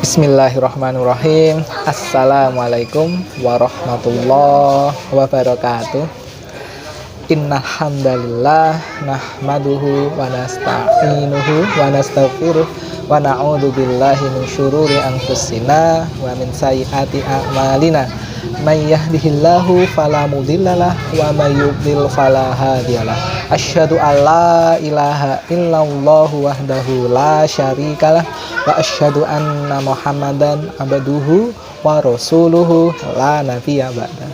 Bismillahirrahmanirrahim. Assalamualaikum warahmatullahi wabarakatuh. Innal hamdalillah nahmaduhu wa nasta'inuhu wa nastaghfiruh wa na'udzu billahi min syururi anfusina wa min sayyiati a'malina. May yahdihillahu fala mudhillalah wa may yudhlil fala hadiyalah. Asyhadu alla ilaha illallah wahdahu la syarikalah wa asyhadu anna Muhammadan abduhu wa rasuluhu la nabiyya ba'da.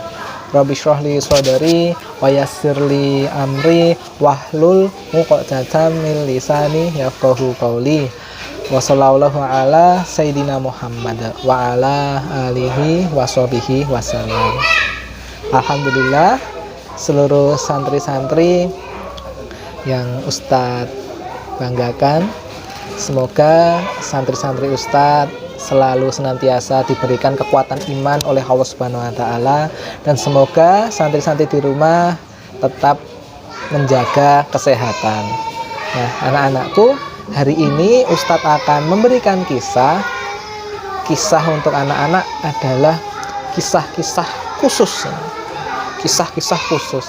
Rabbi shrahli sadri wa yassirli amri wahlul 'uqdatam min lisani yafqahu qawli. Wa sallallahu ala sayyidina Muhammad wa ala alihi wa sahbihi wasallam. Alhamdulillah, seluruh santri-santri yang Ustadz banggakan, semoga santri-santri Ustadz selalu senantiasa diberikan kekuatan iman oleh Allah Subhanahu wa taala, dan semoga santri-santri di rumah tetap menjaga kesehatan. Nah, anak-anakku, hari ini Ustadz akan memberikan kisah untuk anak-anak adalah kisah-kisah khusus. Kisah-kisah khusus.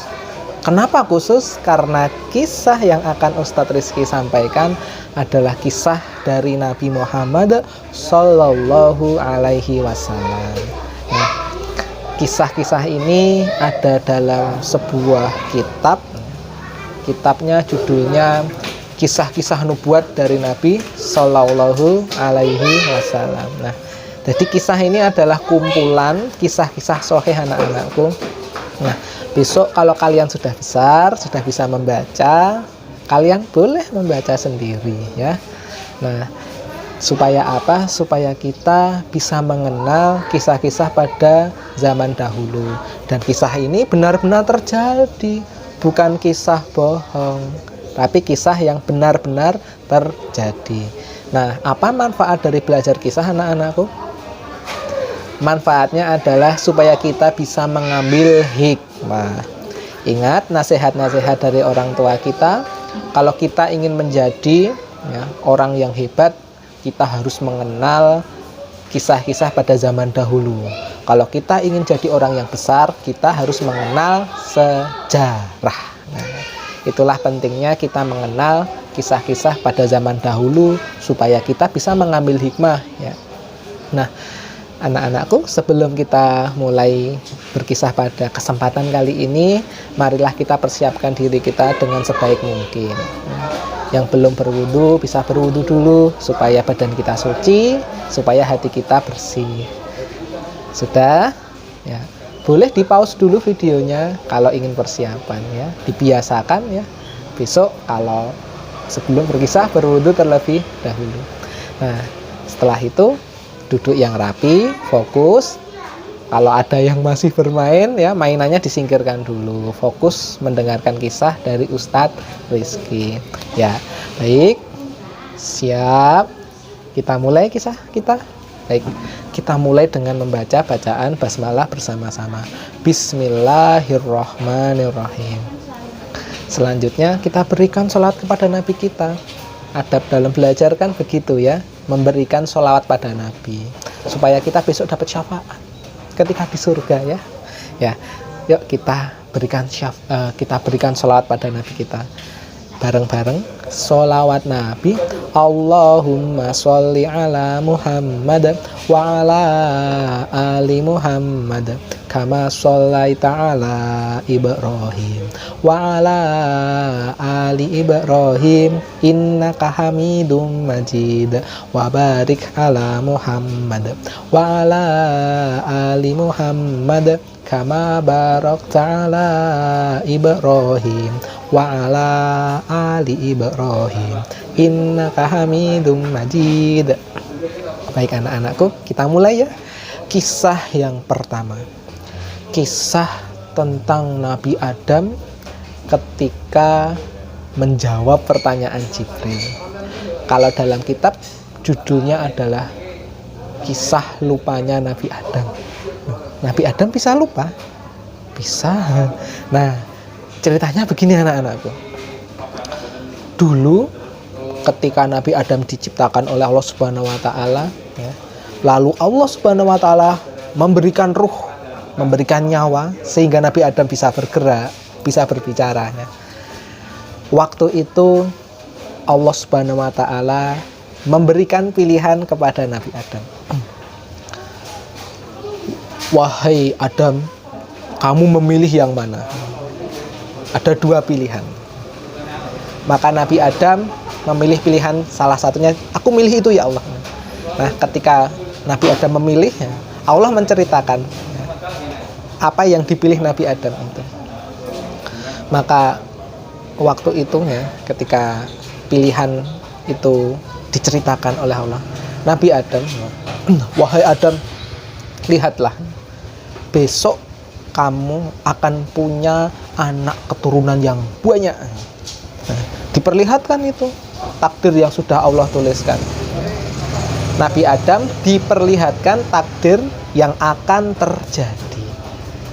Kenapa khusus? Karena kisah yang akan Ustadz Rizky sampaikan adalah kisah dari Nabi Muhammad Sallallahu Alaihi Wasallam. Nah, kisah-kisah ini ada dalam sebuah kitab. Kitabnya judulnya Kisah-kisah Nubuat dari Nabi Sallallahu Alaihi Wasallam. Nah, jadi kisah ini adalah kumpulan kisah-kisah sahih anak-anakku. Nah, besok kalau kalian sudah besar, sudah bisa membaca, kalian boleh membaca sendiri ya. Nah, supaya apa? Supaya kita bisa mengenal kisah-kisah pada zaman dahulu. Dan kisah ini benar-benar terjadi, bukan kisah bohong, tapi kisah yang benar-benar terjadi. Nah, apa manfaat dari belajar kisah anak-anakku? Manfaatnya adalah supaya kita bisa mengambil hikmah. Ingat nasihat-nasihat dari orang tua kita. Kalau kita ingin menjadi orang yang hebat, kita harus mengenal kisah-kisah pada zaman dahulu. Kalau kita ingin jadi orang yang besar, kita harus mengenal sejarah. Nah, itulah pentingnya kita mengenal kisah-kisah pada zaman dahulu supaya kita bisa mengambil hikmah ya. Nah, anak-anakku, sebelum kita mulai berkisah pada kesempatan kali ini, marilah kita persiapkan diri kita dengan sebaik mungkin. Yang belum berwudu bisa berwudu dulu supaya badan kita suci, supaya hati kita bersih. Sudah? Ya. Boleh di-pause dulu videonya kalau ingin persiapan ya. Dibiasakan ya. Besok kalau sebelum berkisah berwudu terlebih dahulu. Nah, setelah itu duduk yang rapi, fokus. Kalau ada yang masih bermain ya, mainannya disingkirkan dulu. Fokus mendengarkan kisah dari Ustadz Rizky. Ya, baik. Siap. Kita mulai kisah kita. Baik. Kita mulai dengan membaca bacaan basmalah bersama-sama. Bismillahirrahmanirrahim. Selanjutnya kita berikan sholawat kepada Nabi kita. Adab dalam belajar kan begitu ya, memberikan sholawat pada Nabi supaya kita besok dapat syafaat ketika di surga ya. Ya, yuk kita berikan sholawat pada Nabi kita bareng-bareng. Sholawat Nabi. Allahumma sholli ala Muhammad wa ala ali Muhammad kama shollaita ala Ibrahim wa ala ali Ibrahim innaka hamidum majid wa barik ala Muhammad wa ala ali Muhammad kama barakta ala Ibrahim wa ala ali Ibrahim innaka hamidum majid. Baik anak-anakku, kita mulai ya. Kisah yang pertama, kisah tentang Nabi Adam ketika menjawab pertanyaan Jibril. Kalau dalam kitab judulnya adalah kisah lupanya Nabi Adam. Nabi Adam bisa lupa? Bisa. Nah, ceritanya begini anak-anakku. Dulu ketika Nabi Adam diciptakan oleh Allah Subhanahu wa taala ya, Lalu Allah Subhanahu wa taala memberikan ruh, memberikan nyawa sehingga Nabi Adam bisa bergerak, bisa berbicara. Waktu itu Allah Subhanahu wa taala memberikan pilihan kepada Nabi Adam. Wahai Adam, kamu memilih yang mana? Ada 2 pilihan. Maka Nabi Adam memilih pilihan salah satunya, aku milih itu ya Allah. Nah, ketika Nabi Adam memilih, Allah menceritakan apa yang dipilih Nabi Adam itu. Maka waktu itu ketika pilihan itu diceritakan oleh Allah, Nabi Adam, wahai Adam, lihatlah, besok kamu akan punya anak keturunan yang banyak. Diperlihatkan itu takdir yang sudah Allah tuliskan. Nabi Adam diperlihatkan takdir yang akan terjadi.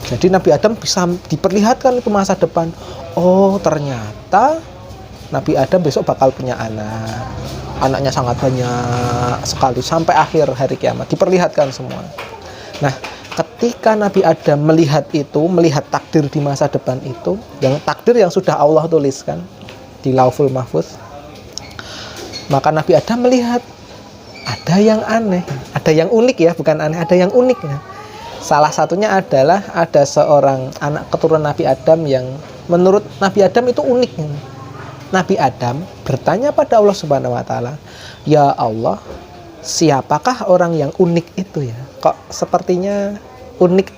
Jadi Nabi Adam bisa diperlihatkan itu masa depan. Oh, ternyata Nabi Adam besok bakal punya anak. Anaknya sangat banyak sekali sampai akhir hari kiamat. Diperlihatkan semua. Nah, ketika Nabi Adam melihat itu, melihat takdir di masa depan itu, yang takdir yang sudah Allah tuliskan di Lauhul Mahfuz, maka Nabi Adam melihat ada yang aneh, ada yang unik ya, bukan aneh, ada yang unik ya. Salah satunya adalah ada seorang anak keturunan Nabi Adam yang menurut Nabi Adam itu unik. Nabi Adam bertanya pada Allah Subhanahu wa taala, "Ya Allah, siapakah orang yang unik itu ya? Kok sepertinya unik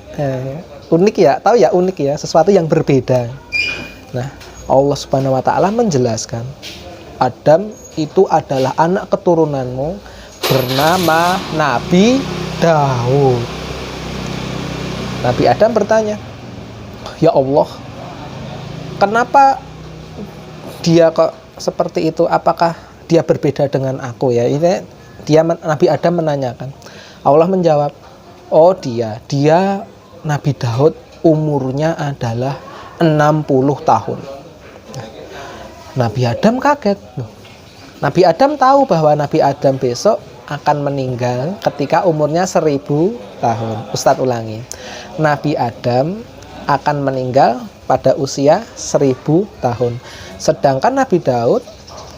unik ya, tahu ya unik ya, sesuatu yang berbeda." Nah, Allah Subhanahu wa taala menjelaskan, Adam itu adalah anak keturunanmu bernama Nabi Daud. Nabi Adam bertanya, "Ya Allah, kenapa dia kok seperti itu? Apakah dia berbeda dengan aku ya?" Ini Nabi Adam menanyakan. Allah menjawab, "Oh, dia Nabi Daud umurnya adalah 60 tahun." Nabi Adam kaget. Nabi Adam tahu bahwa Nabi Adam besok akan meninggal ketika umurnya 1000 tahun. Ustadz ulangi. Nabi Adam akan meninggal pada usia 1000 tahun. Sedangkan Nabi Daud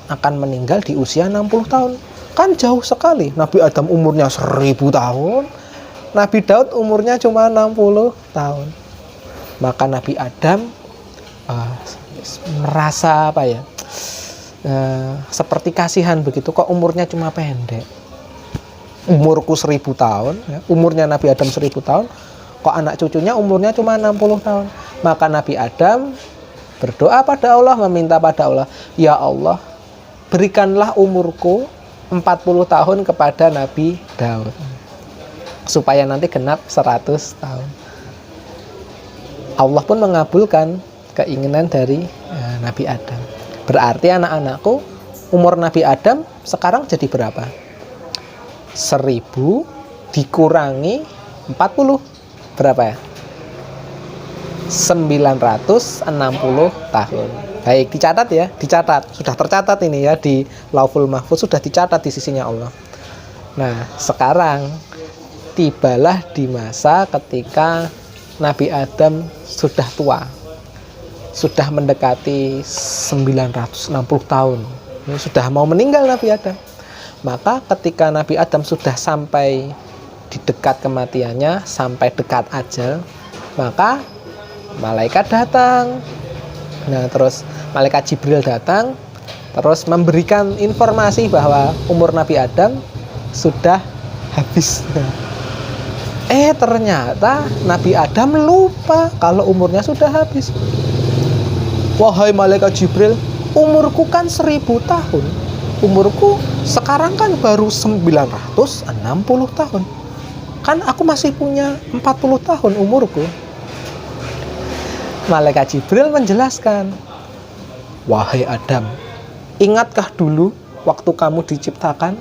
akan meninggal di usia 60 tahun. Kan jauh sekali. Nabi Adam umurnya 1000 tahun. Nabi Daud umurnya cuma 60 tahun. Maka Nabi Adam merasa seperti kasihan begitu, kok umurnya cuma pendek. Umurku 1000 tahun ya. Umurnya Nabi Adam 1000 tahun, kok anak cucunya umurnya cuma 60 tahun. Maka Nabi Adam berdoa pada Allah, meminta pada Allah, "Ya Allah, berikanlah umurku 40 tahun kepada Nabi Daud supaya nanti genap 100 tahun." Allah pun mengabulkan keinginan dari Nabi Adam. Berarti anak-anakku, umur Nabi Adam sekarang jadi berapa? 1000 dikurangi 40 berapa ya? 960 tahun. Baik, dicatat ya, dicatat. Sudah tercatat ini ya di Lauhul Mahfuz, sudah dicatat di sisinya Allah. Nah, sekarang tibalah di masa ketika Nabi Adam sudah tua. Sudah mendekati 960 tahun. Sudah mau meninggal Nabi Adam. Maka ketika Nabi Adam sudah sampai di dekat kematiannya, sampai dekat ajal, maka malaikat datang. Nah, terus malaikat Jibril datang, terus memberikan informasi bahwa umur Nabi Adam sudah habis. Ternyata Nabi Adam lupa kalau umurnya sudah habis. Wahai malaikat Jibril, umurku kan 1000 tahun. Umurku sekarang kan baru 960 tahun. Kan aku masih punya 40 tahun umurku. Malaikat Jibril menjelaskan, wahai Adam, ingatkah dulu waktu kamu diciptakan?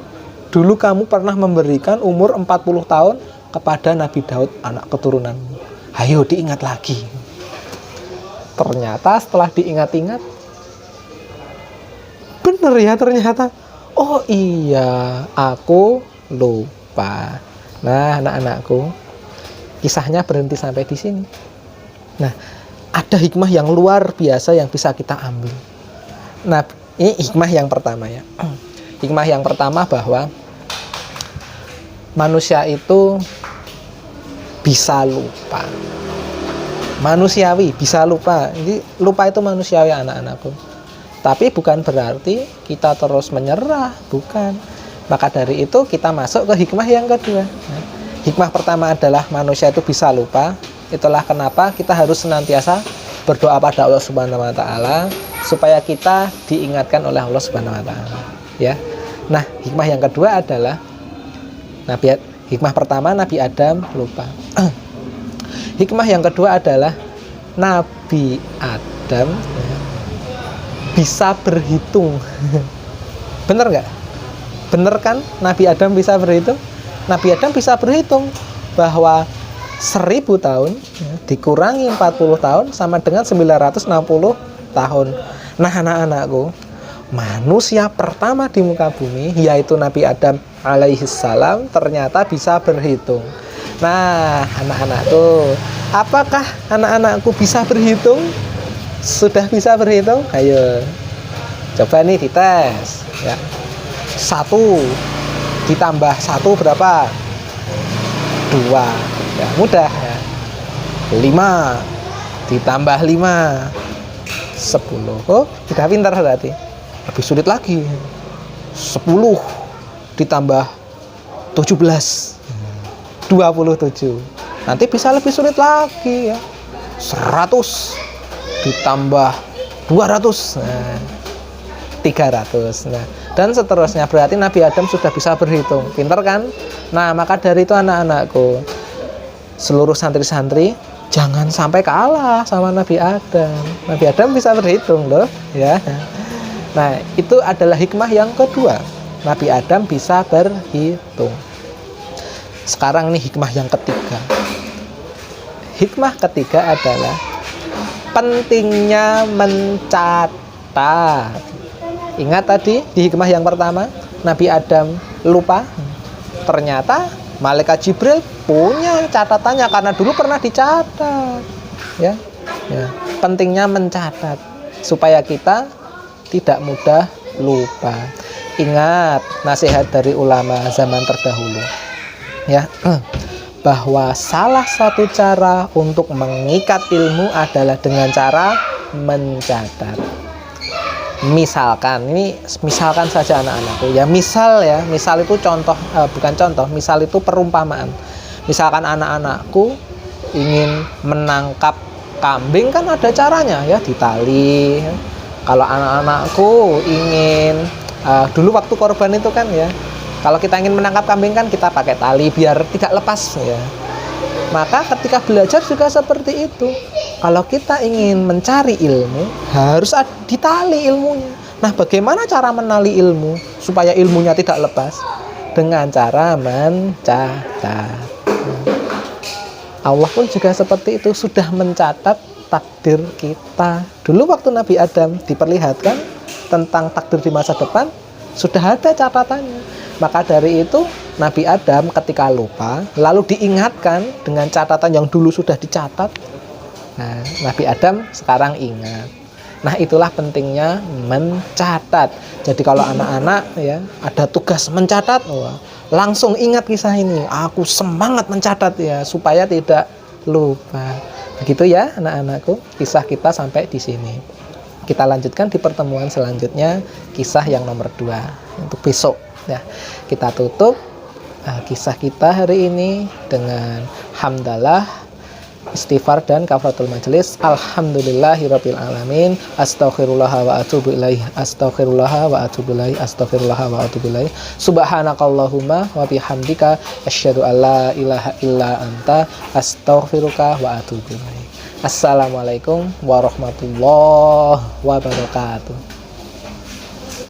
Dulu kamu pernah memberikan umur 40 tahun kepada Nabi Daud, anak keturunanmu. Ayo diingat lagi. Ternyata setelah diingat-ingat, bener ya ternyata. Oh iya, aku lupa. Nah, anak-anakku, kisahnya berhenti sampai di sini. Nah, ada hikmah yang luar biasa yang bisa kita ambil. Nah, ini hikmah yang pertama ya. Hikmah yang pertama bahwa manusia itu bisa lupa. Manusiawi, bisa lupa. Jadi lupa itu manusiawi anak-anakku. Tapi bukan berarti kita terus menyerah, bukan. Maka dari itu kita masuk ke hikmah yang kedua. Hikmah pertama adalah manusia itu bisa lupa. Itulah kenapa kita harus senantiasa berdoa pada Allah Subhanahu wa taala supaya kita diingatkan oleh Allah Subhanahu wa taala, ya. Nah, hikmah yang kedua adalah hikmah pertama Nabi Adam lupa. Hikmah yang kedua adalah Nabi Adam bisa berhitung. Bener nggak? Bener kan? Nabi Adam bisa berhitung. Nabi Adam bisa berhitung bahwa 1000 tahun dikurangi 40 tahun sama dengan 960 tahun. Nah, anak-anakku, manusia pertama di muka bumi yaitu Nabi Adam alaihissalam ternyata bisa berhitung. Nah, anak-anakku, apakah anak-anakku bisa berhitung? Sudah bisa berhitung? Ayo, coba nih dites ya. 1 ditambah 1 berapa? 2. Ya, mudah ya. 5 ditambah 5 10. Oh, sudah pintar berarti. Lebih sulit lagi. 10 ditambah 17 27. Nanti bisa lebih sulit lagi ya. 100 ditambah 200. Nah, 300. Nah, dan seterusnya. Berarti Nabi Adam sudah bisa berhitung. Pintar kan? Nah, maka dari itu anak-anakku, seluruh santri-santri jangan sampai kalah sama Nabi Adam. Nabi Adam bisa berhitung loh, ya. Nah, itu adalah hikmah yang kedua. Nabi Adam bisa berhitung. Sekarang nih hikmah yang ketiga. Hikmah ketiga adalah pentingnya mencatat. Ingat tadi di hikmah yang pertama, Nabi Adam lupa. Ternyata Malaikat Jibril punya catatannya karena dulu pernah dicatat. Ya. Pentingnya mencatat supaya kita tidak mudah lupa. Ingat nasihat dari ulama zaman terdahulu. Ya. Bahwa salah satu cara untuk mengikat ilmu adalah dengan cara mencatat. Misalkan saja anak-anakku ya, misal itu contoh, bukan contoh, misal itu perumpamaan. Misalkan anak-anakku ingin menangkap kambing kan ada caranya ya, ditali. Kalau anak-anakku ingin dulu waktu korban itu kan ya, kalau kita ingin menangkap kambing kan kita pakai tali biar tidak lepas ya. Maka ketika belajar juga seperti itu. Kalau kita ingin mencari ilmu, harus ditali ilmunya. Nah, bagaimana cara menali ilmu supaya ilmunya tidak lepas? Dengan cara mencatat. Allah pun juga seperti itu, sudah mencatat takdir kita. Dulu waktu Nabi Adam diperlihatkan tentang takdir di masa depan, sudah ada catatannya. Maka dari itu Nabi Adam ketika lupa lalu diingatkan dengan catatan yang dulu sudah dicatat. Nah, Nabi Adam sekarang ingat. Nah, itulah pentingnya mencatat. Jadi kalau anak-anak ya ada tugas mencatat, langsung ingat kisah ini. Aku semangat mencatat ya supaya tidak lupa. Begitu ya anak-anakku, kisah kita sampai di sini. Kita lanjutkan di pertemuan selanjutnya kisah yang nomor 2 untuk besok. Ya, kita tutup kisah kita hari ini dengan hamdalah, istighfar dan kafaratul majelis. Alhamdulillahirabbil alamin. Astaghfirullah wa atubu ilaih. Astaghfirullah wa atubu ilaih. Astaghfirullah wa atubu ilaih. Subhanakallahumma wa bihamdika asyhadu alla ilaha illa anta astaghfiruka wa atubu ilaih. Assalamualaikum warahmatullahi wabarakatuh.